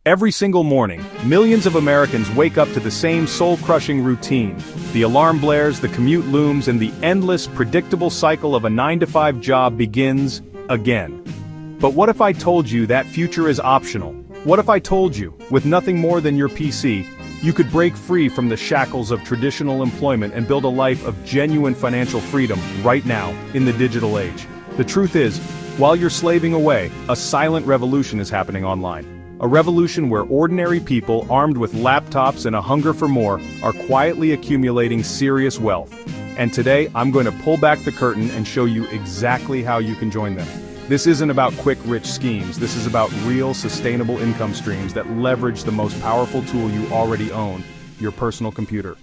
Every single morning, millions of Americans wake up to the same soul-crushing routine. The alarm blares, the commute looms, and the endless, predictable cycle of a 9-to-5 job begins again. But what if I told you that future is optional? What if I told you, with nothing more than your PC, you could break free from the shackles of traditional employment and build a life of genuine financial freedom right now, in the digital age? The truth is, while you're slaving away, a silent revolution is happening online. A revolution where ordinary people, armed with laptops and a hunger for more, are quietly accumulating serious wealth. And today, I'm going to pull back the curtain and show you exactly how you can join them. This isn't about quick, rich schemes. This is about real, sustainable income streams that leverage the most powerful tool you already own, your personal computer.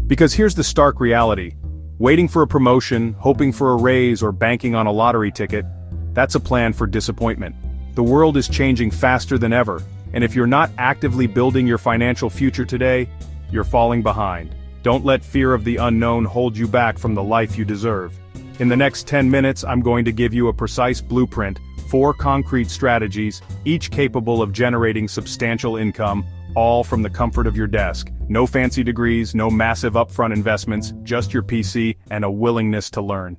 Because here's the stark reality. Waiting for a promotion, hoping for a raise, or banking on a lottery ticket, that's a plan for disappointment. The world is changing faster than ever, and if you're not actively building your financial future today, you're falling behind. Don't let fear of the unknown hold you back from the life you deserve. In the next 10 minutes, I'm going to give you a precise blueprint, 4 concrete strategies, each capable of generating substantial income, all from the comfort of your desk. No fancy degrees, no massive upfront investments, just your PC and a willingness to learn.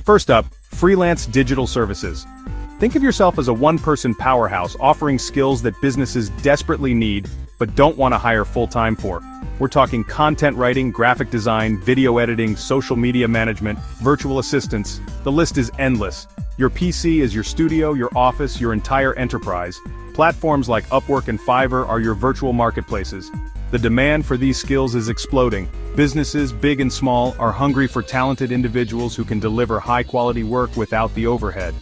First up, freelance digital services. Think of yourself as a one-person powerhouse offering skills that businesses desperately need, but don't want to hire full-time for. We're talking content writing, graphic design, video editing, social media management, virtual assistants. The list is endless. Your PC is your studio, your office, your entire enterprise. Platforms like Upwork and Fiverr are your virtual marketplaces. The demand for these skills is exploding. Businesses, big and small, are hungry for talented individuals who can deliver high-quality work without the overhead.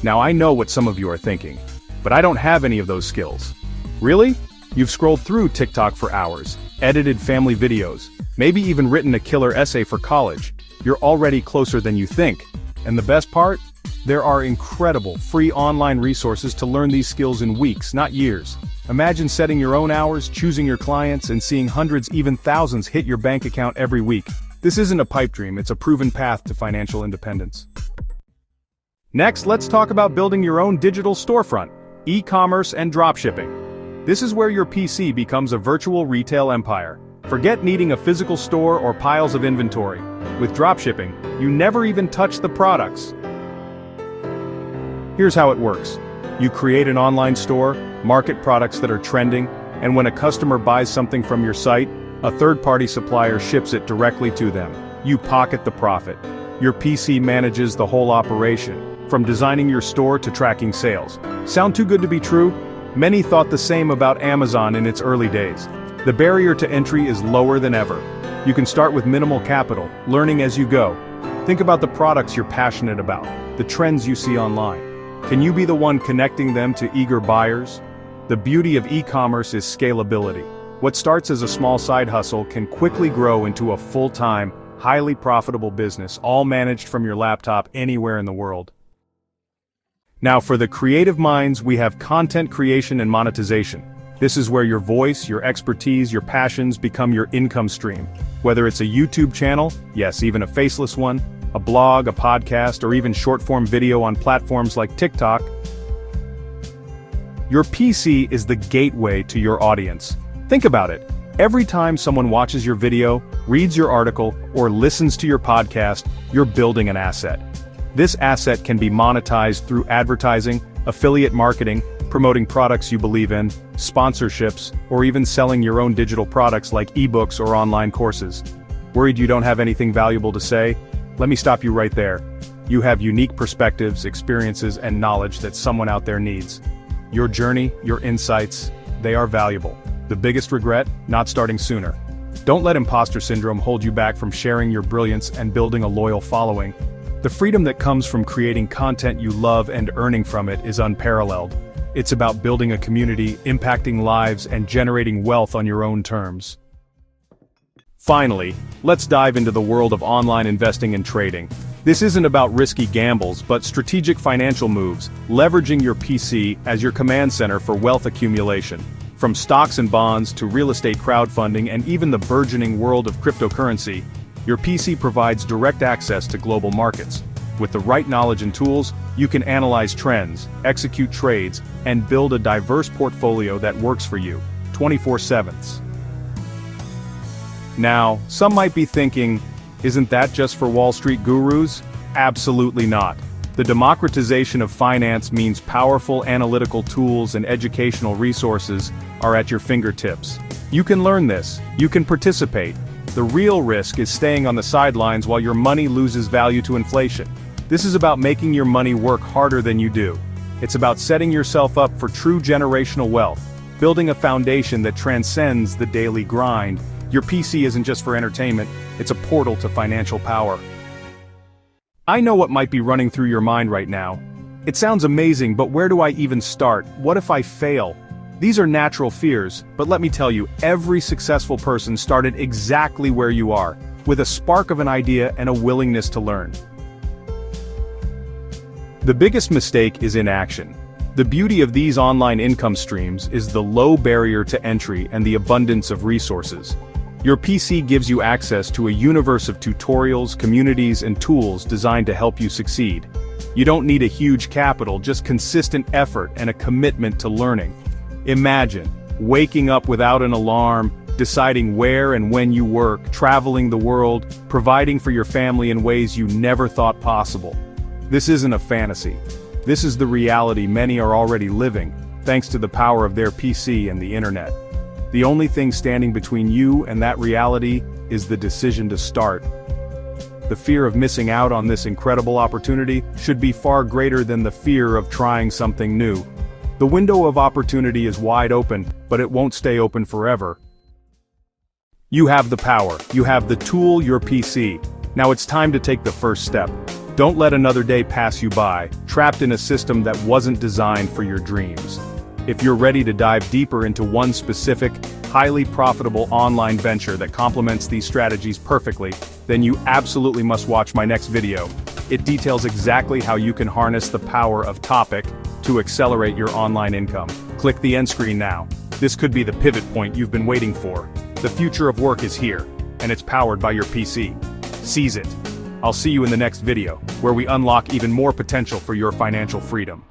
Now I know what some of you are thinking, but I don't have any of those skills. Really? You've scrolled through TikTok for hours, edited family videos, maybe even written a killer essay for college. You're already closer than you think. And the best part? There are incredible free online resources to learn these skills in weeks, not years. Imagine setting your own hours, choosing your clients, and seeing hundreds, even thousands hit your bank account every week. This isn't a pipe dream, it's a proven path to financial independence. Next, let's talk about building your own digital storefront, e-commerce and dropshipping. This is where your PC becomes a virtual retail empire. Forget needing a physical store or piles of inventory. With dropshipping, you never even touch the products. Here's how it works. You create an online store, market products that are trending, and when a customer buys something from your site, a third-party supplier ships it directly to them. You pocket the profit. Your PC manages the whole operation, from designing your store to tracking sales. Sound too good to be true? Many thought the same about Amazon in its early days. The barrier to entry is lower than ever. You can start with minimal capital, learning as you go. Think about the products you're passionate about, the trends you see online. Can you be the one connecting them to eager buyers? The beauty of e-commerce is scalability. What starts as a small side hustle can quickly grow into a full-time, highly profitable business, all managed from your laptop anywhere in the world. Now for the creative minds, we have content creation and monetization. This is where your voice, your expertise, your passions become your income stream. Whether it's a YouTube channel, yes, even a faceless one, a blog, a podcast, or even short-form video on platforms like TikTok, your PC is the gateway to your audience. Think about it. Every time someone watches your video, reads your article, or listens to your podcast, you're building an asset. This asset can be monetized through advertising, affiliate marketing, promoting products you believe in, sponsorships, or even selling your own digital products like ebooks or online courses. Worried you don't have anything valuable to say? Let me stop you right there. You have unique perspectives, experiences, and knowledge that someone out there needs. Your journey, your insights, they are valuable. The biggest regret? Not starting sooner. Don't let imposter syndrome hold you back from sharing your brilliance and building a loyal following. The freedom that comes from creating content you love and earning from it is unparalleled. It's about building a community, impacting lives, and generating wealth on your own terms. Finally, let's dive into the world of online investing and trading. This isn't about risky gambles, but strategic financial moves, leveraging your PC as your command center for wealth accumulation. From stocks and bonds to real estate crowdfunding and even the burgeoning world of cryptocurrency, your PC provides direct access to global markets. With the right knowledge and tools, you can analyze trends, execute trades, and build a diverse portfolio that works for you, 24/7. Now, some might be thinking, isn't that just for Wall Street gurus? Absolutely not. The democratization of finance means powerful analytical tools and educational resources are at your fingertips. You can learn this, you can participate. The real risk is staying on the sidelines while your money loses value to inflation. This is about making your money work harder than you do. It's about setting yourself up for true generational wealth, building a foundation that transcends the daily grind. Your PC isn't just for entertainment, it's a portal to financial power. I know what might be running through your mind right now. It sounds amazing, but where do I even start? What if I fail? These are natural fears, but let me tell you, every successful person started exactly where you are, with a spark of an idea and a willingness to learn. The biggest mistake is inaction. The beauty of these online income streams is the low barrier to entry and the abundance of resources. Your PC gives you access to a universe of tutorials, communities, and tools designed to help you succeed. You don't need a huge capital, just consistent effort and a commitment to learning. Imagine waking up without an alarm, deciding where and when you work, traveling the world, providing for your family in ways you never thought possible. This isn't a fantasy. This is the reality many are already living, thanks to the power of their PC and the internet. The only thing standing between you and that reality is the decision to start. The fear of missing out on this incredible opportunity should be far greater than the fear of trying something new. The window of opportunity is wide open, but it won't stay open forever. You have the power, you have the tool, your PC. Now it's time to take the first step. Don't let another day pass you by, trapped in a system that wasn't designed for your dreams. If you're ready to dive deeper into one specific, highly profitable online venture that complements these strategies perfectly, then you absolutely must watch my next video. It details exactly how you can harness the power of Topic to accelerate your online income. Click the end screen now. This could be the pivot point you've been waiting for. The future of work is here, and it's powered by your PC. Seize it. I'll see you in the next video, where we unlock even more potential for your financial freedom.